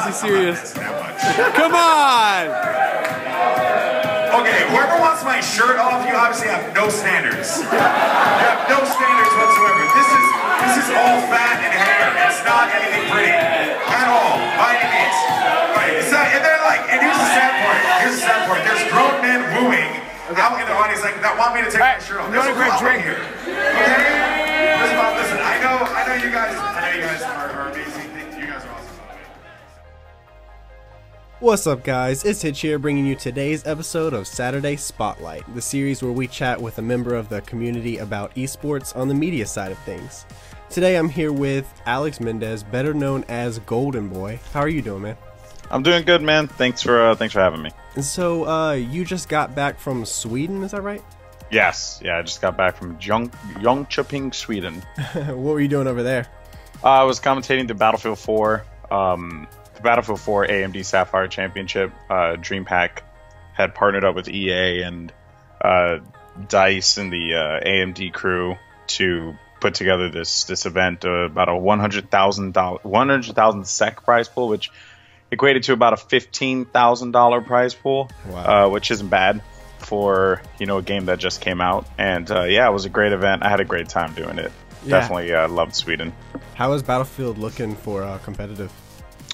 Is he serious? That much. Come on! Okay, whoever wants my shirt off, you obviously have no standards. You have no standards whatsoever. This is all fat and hair. It's not anything pretty at all, by any means. Right? It's not, and they're like, and here's the sad part. Here's the sad part. There's grown men wooing out in the audience like that want me to take my shirt off. There's a great drink here. Okay? Listen, I know you guys are amazing. You guys are awesome. What's up, guys? It's Hitch here, bringing you today's episode of Saturday Spotlight, the series where we chat with a member of the community about esports on the media side of things. Today I'm here with Alex Mendez, better known as Goldenboy. How are you doing, man? I'm doing good, man. Thanks for having me. And so, you just got back from Sweden, is that right? Yes, yeah, I just got back from Jönköping, Sweden. What were you doing over there? I was commentating the Battlefield 4, AMD Sapphire Championship. DreamHack had partnered up with EA and DICE and the AMD crew to put together this event, about a 100,000 SEK prize pool, which equated to about a $15,000 prize pool. Wow. Which isn't bad for a game that just came out. And yeah, it was a great event. I had a great time doing it. Yeah. Definitely loved Sweden. How is Battlefield looking for competitive?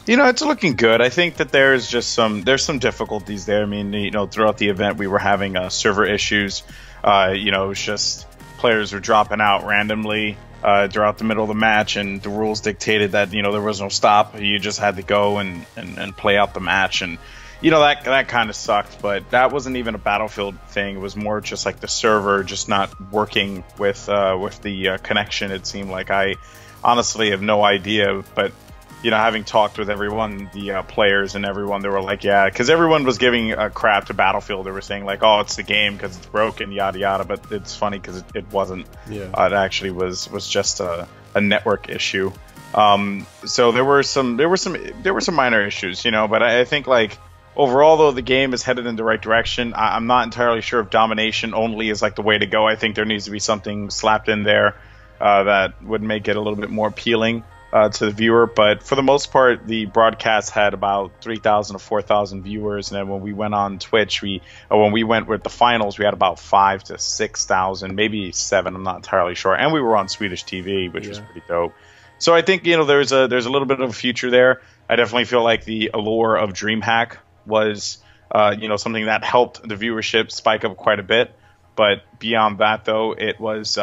It's looking good. I think that there's some difficulties there. I mean, throughout the event we were having server issues. It was just players were dropping out randomly throughout the middle of the match, and the rules dictated that there was no stop. You just had to go and play out the match, and that kind of sucked. But that wasn't even a Battlefield thing. It was more just like the server just not working with the connection. It seemed like. I honestly have no idea, but having talked with everyone, the players and everyone, they were like, yeah, because everyone was giving a crap to Battlefield. They were saying like, oh, it's the game because it's broken, yada yada. But it's funny because it wasn't. Yeah. It actually was just a network issue. So there were some minor issues, But I think like overall, though, the game is headed in the right direction. I'm not entirely sure if domination only is like the way to go. I think there needs to be something slapped in there that would make it a little bit more appealing to the viewer. But for the most part, the broadcast had about 3,000 to 4,000 viewers, and then when we went on Twitch, when we went with the finals, we had about 5,000 to 6,000, maybe 7. I'm not entirely sure. And we were on Swedish TV, which was pretty dope. So I think there's a little bit of a future there. I definitely feel like the allure of DreamHack was something that helped the viewership spike up quite a bit. But beyond that, though, it was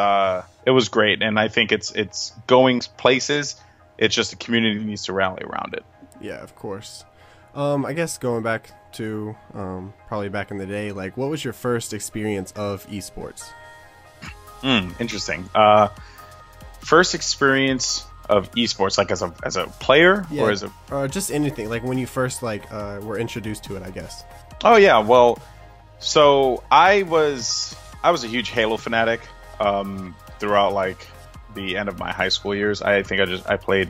great, and I think it's going places. It's just the community needs to rally around it. Yeah, of course. I guess going back to probably back in the day, like what was your first experience of esports? Interesting. First experience of esports, like as a player, or as a just anything, like when you first were introduced to it, I guess. Oh yeah, well, so I was a huge Halo fanatic throughout like the end of my high school years. I think I played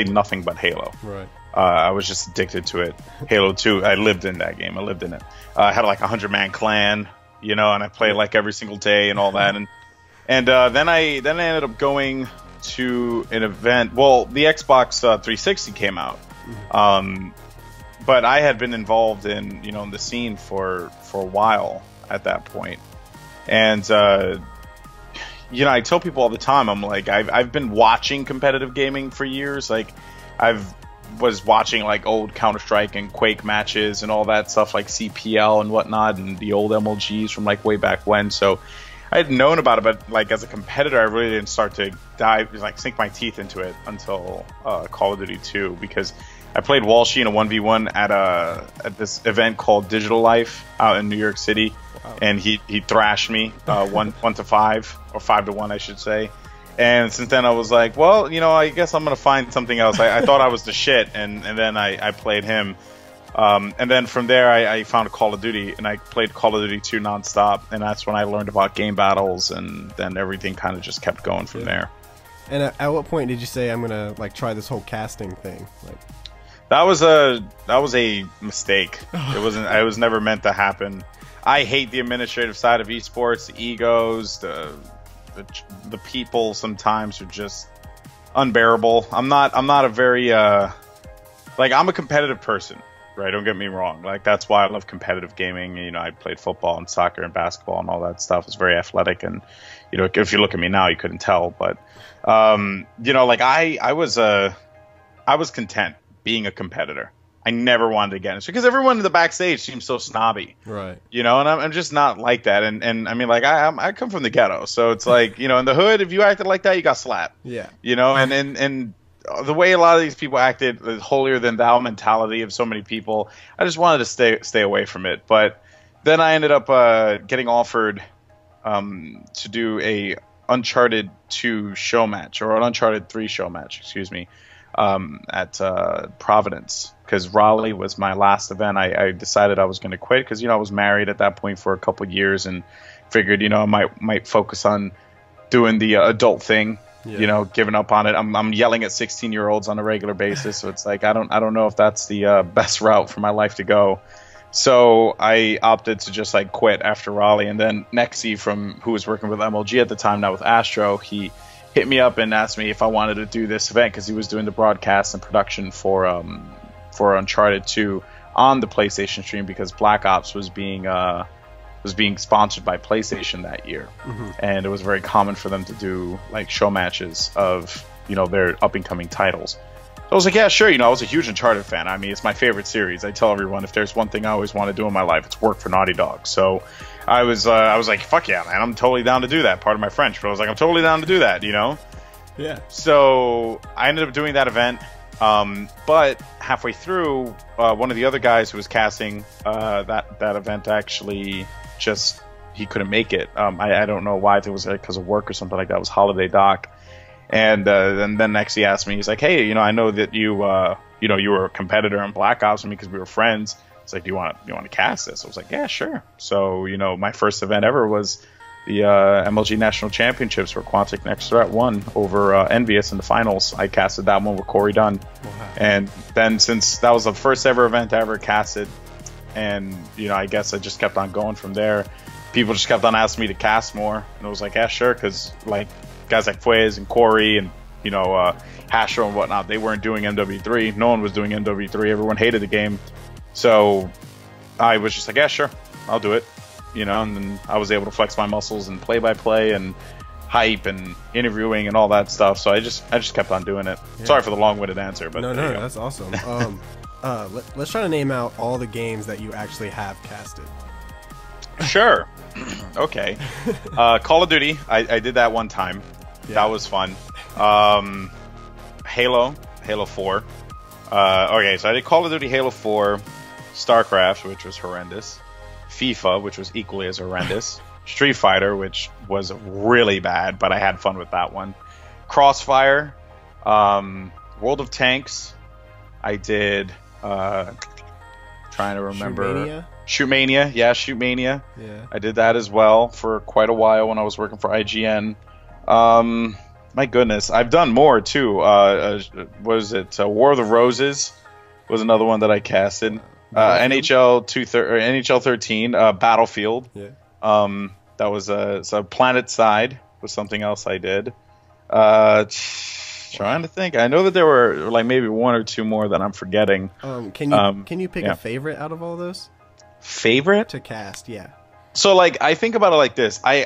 nothing but Halo. Right. I was just addicted to it. Halo 2, I lived in that game. I lived in it. I had like 100-man clan, and I played like every single day and all that. And then I ended up going to an event. Well, the Xbox 360 came out. But I had been involved in in the scene for a while at that point. And I tell people all the time, I'm like, I've been watching competitive gaming for years. Like, was watching like old Counter-Strike and Quake matches and all that stuff, like CPL and whatnot, and the old MLGs from like way back when. So I had known about it, but like as a competitor, I really didn't start to sink my teeth into it until Call of Duty 2, because I played Walshy in a 1v1 at this event called Digital Life out in New York City. Wow. And he thrashed me 1 to 5, or 5 to 1, I should say. And since then I was like, well, I guess I'm gonna find something else. I thought I was the shit, and then I played him. And then from there I found Call of Duty, and I played Call of Duty 2 nonstop, and that's when I learned about game battles, and then everything kind of just kept going from there. And at what point did you say, I'm gonna try this whole casting thing? That was a mistake. It was never meant to happen. I hate the administrative side of esports, the egos, the people sometimes are just unbearable. I'm not a very like I'm a competitive person, right? Don't get me wrong. Like that's why I love competitive gaming. You know, I played football and soccer and basketball and all that stuff. I was very athletic, and you know, if you look at me now, you couldn't tell. But you know, like I was content being a competitor. I never wanted to get into it because everyone in the backstage seems so snobby, right? You know, and I'm just not like that. And I mean, like I come from the ghetto, so it's like, you know, in the hood, if you acted like that, you got slapped. Yeah. You know, and the way a lot of these people acted, the holier than thou mentality of so many people, I just wanted to stay away from it. But then I ended up getting offered to do a Uncharted 2 show match, or an Uncharted 3 show match, excuse me, at Providence, because Raleigh was my last event. I decided I was going to quit because, you know, I was married at that point for a couple years and figured, you know, I might focus on doing the adult thing, you know, giving up on it. I'm yelling at 16-year-olds on a regular basis, so it's like I don't know if that's the best route for my life to go. So I opted to just like quit after Raleigh, and then Nexi, who was working with MLG at the time, now with Astro, he hit me up and asked me if I wanted to do this event because he was doing the broadcast and production for Uncharted 2 on the PlayStation stream, because Black Ops was being sponsored by PlayStation that year, and it was very common for them to do like show matches of, you know, their up and coming titles. So I was like, yeah, sure. You know, I was a huge Uncharted fan. I mean, it's my favorite series. I tell everyone, if there's one thing I always want to do in my life, it's work for Naughty Dog. So I was like, fuck yeah, man, I'm totally down to do that. Part of my French, but I was like, I'm totally down to do that, you know? Yeah. So I ended up doing that event. But halfway through, one of the other guys who was casting that event actually he couldn't make it. I don't know why, if it was because of work or something like that. It was holiday doc. And then next he asked me, he's like, hey, you know, I know that you were a competitor in Black Ops with me because we were friends. It's like, do you want to cast this? I was like, yeah, sure. So, you know, my first event ever was the MLG National Championships, where Quantic Next Threat won over Envious in the finals. I casted that one with Corey Dunn. Wow. And then, since that was the first ever event I ever casted, and, you know, I guess I just kept on going from there. People just kept on asking me to cast more, and I was like, yeah, sure, because like guys like Fwez and Corey and, you know, Hashro and whatnot, they weren't doing MW3. No one was doing MW3. Everyone hated the game. So I was just like, yeah, sure, I'll do it. You know, and then I was able to flex my muscles and play-by-play and hype and interviewing and all that stuff. So I just kept on doing it. Yeah. Sorry for the long-winded answer, but no, that's awesome. Let's try to name out all the games that you actually have casted. Sure. Okay. Call of Duty, I did that one time. Yeah. That was fun. Halo 4. Okay, so I did Call of Duty, Halo 4, StarCraft, which was horrendous, FIFA, which was equally as horrendous, Street Fighter, which was really bad, but I had fun with that one, Crossfire, World of Tanks. I did, trying to remember, Shootmania. Yeah, Shootmania. Yeah, I did that as well for quite a while when I was working for IGN. My goodness, I've done more too. Was it War of the Roses? Was another one that I casted. NHL 13, Battlefield. Yeah. That was so Planet Side was something else I did. Trying to think. I know that there were like maybe one or two more that I'm forgetting. Can you pick a favorite out of all those? Favorite to cast? Yeah. So like I think about it like this. I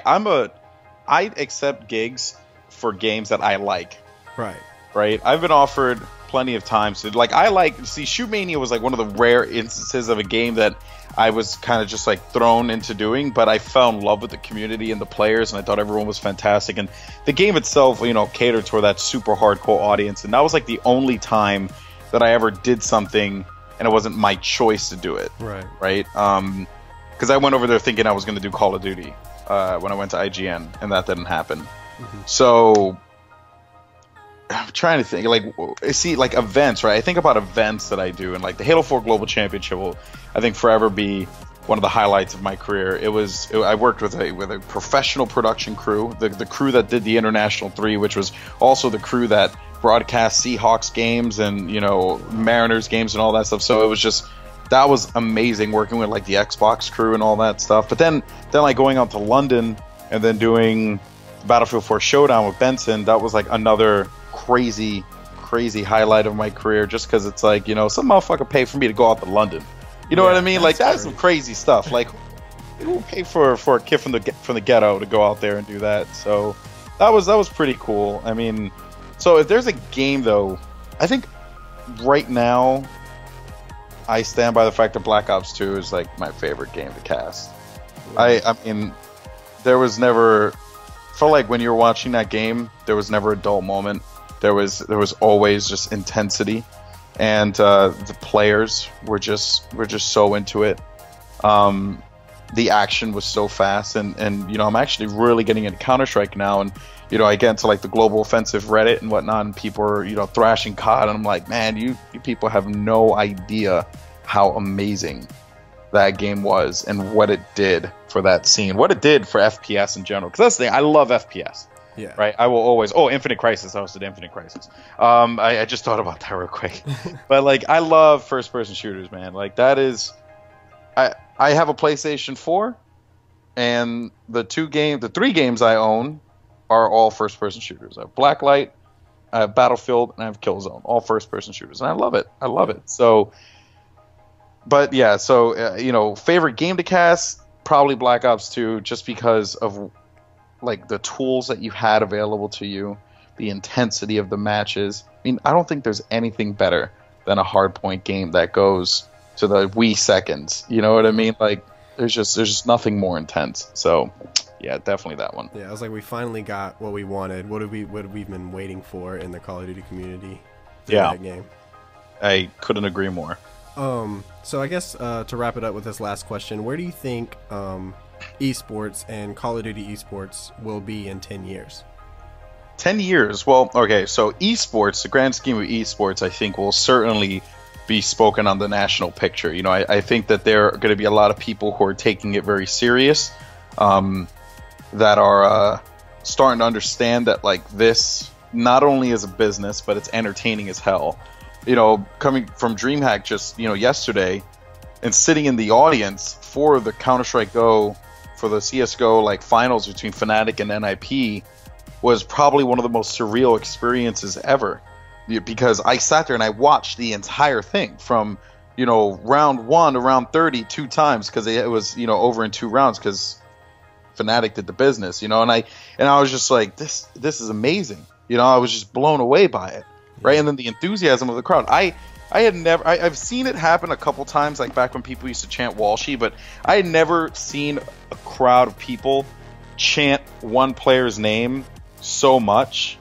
accept gigs for games that I like. Right. I've been offered plenty of times to, like, Shootmania was like one of the rare instances of a game that I was kind of just like thrown into doing, but I fell in love with the community and the players, and I thought everyone was fantastic, and the game itself, you know, catered toward that super hardcore audience, and that was like the only time that I ever did something and it wasn't my choice to do it. Right. Because I went over there thinking I was going to do Call of Duty when I went to IGN, and that didn't happen. So I'm trying to think, like, see, like events, right? I think about events that I do, and like the Halo 4 Global Championship will, I think, forever be one of the highlights of my career. I worked with a professional production crew, the crew that did the International 3, which was also the crew that broadcast Seahawks games and, you know, Mariners games and all that stuff. So it was just, that was amazing working with like the Xbox crew and all that stuff. But then like going out to London and then doing Battlefield 4 Showdown with Benson, that was like another crazy crazy highlight of my career just because it's like, you know, some motherfucker paid for me to go out to London. You know what I mean? Like, that's some crazy stuff. Like, who would pay for a kid from the ghetto to go out there and do that? So that was pretty cool. I mean, so if there's a game though, I think right now I stand by the fact that Black Ops 2 is like my favorite game to cast. I mean, there was never, felt like when you were watching that game, there was never a dull moment. There was always just intensity, and the players were just so into it. The action was so fast, and you know, I'm actually really getting into Counter-Strike now, and you know, I get into like the global offensive Reddit and whatnot, and people are, you know, thrashing COD, and I'm like, man, you people have no idea how amazing that game was and what it did for that scene, what it did for FPS in general. Because that's the thing, I love FPS. Yeah. Right. I will always. Oh, Infinite Crisis. I hosted Infinite Crisis. I just thought about that real quick. But like, I love first-person shooters, man. Like, that is. I have a PlayStation 4, and the 3 games I own are all first-person shooters. I have Blacklight, I have Battlefield, and I have Killzone. All first-person shooters, and I love it. I love it. So. But yeah, so you know, favorite game to cast, probably Black Ops 2, just because of like the tools that you had available to you, the intensity of the matches. I mean, I don't think there's anything better than a hardpoint game that goes to the wee seconds. You know what I mean? Like, there's just nothing more intense. So yeah, definitely that one. Yeah, I was like, we finally got what we wanted. What we've been waiting for in the Call of Duty community. Yeah, that game. I couldn't agree more. So I guess to wrap it up with this last question, where do you think esports and Call of Duty esports will be in 10 years? 10 years? Well, okay, so esports, the grand scheme of esports, I think will certainly be spoken on the national picture. You know, I think that there are going to be a lot of people who are taking it very serious, that are starting to understand that, like, this not only is a business, but it's entertaining as hell. You know, coming from DreamHack just, you know, yesterday, and sitting in the audience for the Counter-Strike Go, for the CSGO, like, finals between Fnatic and NIP, was probably one of the most surreal experiences ever. Because I sat there and I watched the entire thing from, you know, round 1 to round 30 2 times, because it was, you know, over in 2 rounds, because Fnatic did the business, you know, and I was just like, this is amazing. You know, I was just blown away by it. Right, and then the enthusiasm of the crowd. I've seen it happen a couple times, like back when people used to chant Walshy, but I had never seen a crowd of people chant one player's name so much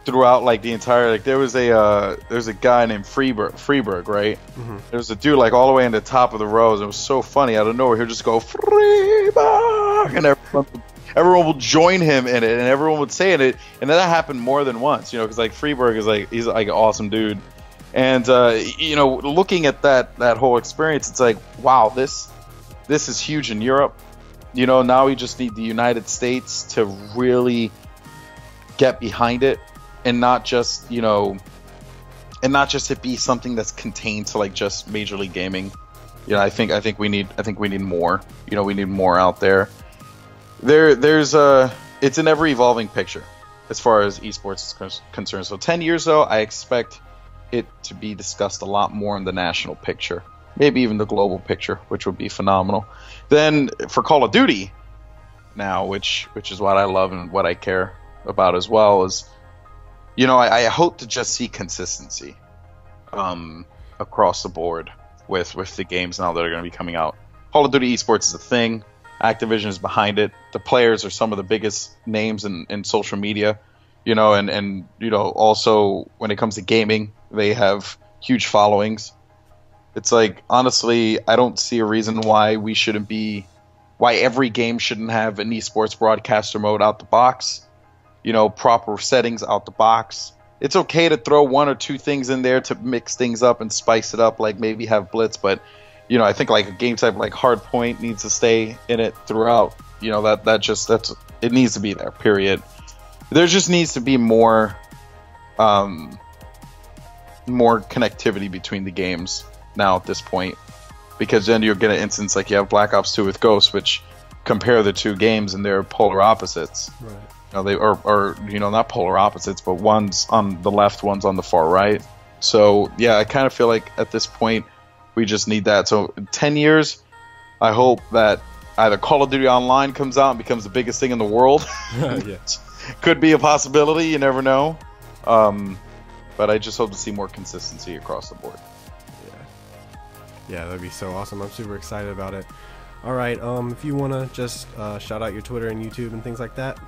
throughout, like, the entire, like, there's a guy named Freeberg, right? Mm-hmm. There was a dude, like, all the way in the top of the rows. It was so funny. Out of nowhere, he'll just go Freeberg, and everyone will join him in it, and everyone would say it, and then that happened more than once, you know, because, like, Freeberg is, like, he's like an awesome dude, and you know, looking at that whole experience, it's like, wow, this is huge in Europe. You know, now we just need the United States to really get behind it, and not just, you know, and not just it be something that's contained to, like, just Major League Gaming. You know, I think we need more. You know, we need more out there. It's an ever evolving picture as far as esports is concerned. So 10 years though, I expect it to be discussed a lot more in the national picture, maybe even the global picture, which would be phenomenal. Then for Call of Duty now, which is what I love and what I care about as well, is, you know, I hope to just see consistency across the board with the games now that are going to be coming out. Call of Duty esports is a thing. Activision is behind it. The players are some of the biggest names in social media, you know, and you know, also when it comes to gaming, they have huge followings. It's like, honestly, I don't see a reason why every game shouldn't have an esports broadcaster mode out the box, you know, proper settings out the box. It's okay to throw 1 or 2 things in there to mix things up and spice it up, like maybe have Blitz, but you know, I think like a game type like Hardpoint needs to stay in it throughout. You know, it needs to be there, period. There just needs to be more connectivity between the games now at this point, because then you'll get an instance like you have Black Ops 2 with Ghost, which compare the 2 games and they're polar opposites. Right. they are not polar opposites, but one's on the left, one's on the far right. So yeah, I kind of feel like at this point we just need that. So in 10 years, I hope that either Call of Duty Online comes out and becomes the biggest thing in the world. Yeah. Could be a possibility. You never know. But I just hope to see more consistency across the board. Yeah, that'd be so awesome. I'm super excited about it. All right, if you want to just shout out your Twitter and YouTube and things like that.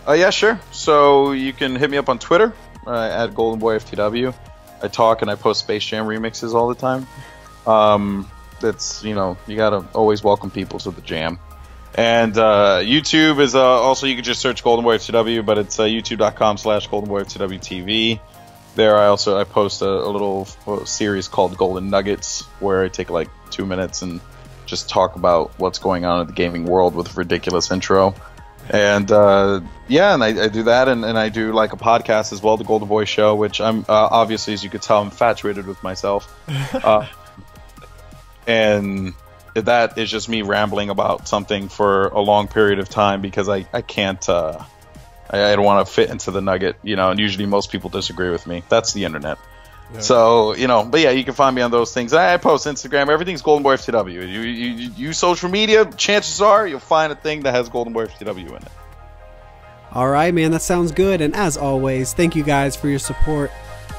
Yeah, sure. So you can hit me up on Twitter at GoldenboyFTW. I talk and I post Space Jam remixes all the time. That's, you gotta always welcome people to the jam. And YouTube is also, you can just search GoldenboyFTW, but it's youtube.com/GoldenboyFTW TV. There I post a little series called Golden Nuggets, where I take like 2 minutes and just talk about what's going on in the gaming world with a ridiculous intro. And and I do that, and I do like a podcast as well, the Goldenboy Show, which I'm obviously, as you could tell, I'm infatuated with myself. And that is just me rambling about something for a long period of time, because I can't I don't want to fit into the nugget, and usually most people disagree with me. That's the internet. Yeah. So, but yeah, you can find me on those things. I post Instagram. Everything's GoldenboyFTW. You use social media, chances are you'll find a thing that has GoldenboyFTW in it. All right, man, that sounds good. And as always, thank you guys for your support.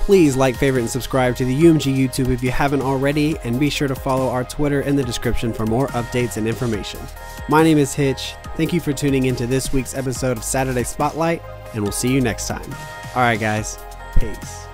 Please like, favorite, and subscribe to the UMG YouTube if you haven't already, and be sure to follow our Twitter in the description for more updates and information. My name is Hitch. Thank you for tuning into this week's episode of Saturday Spotlight, and we'll see you next time. All right, guys. Peace.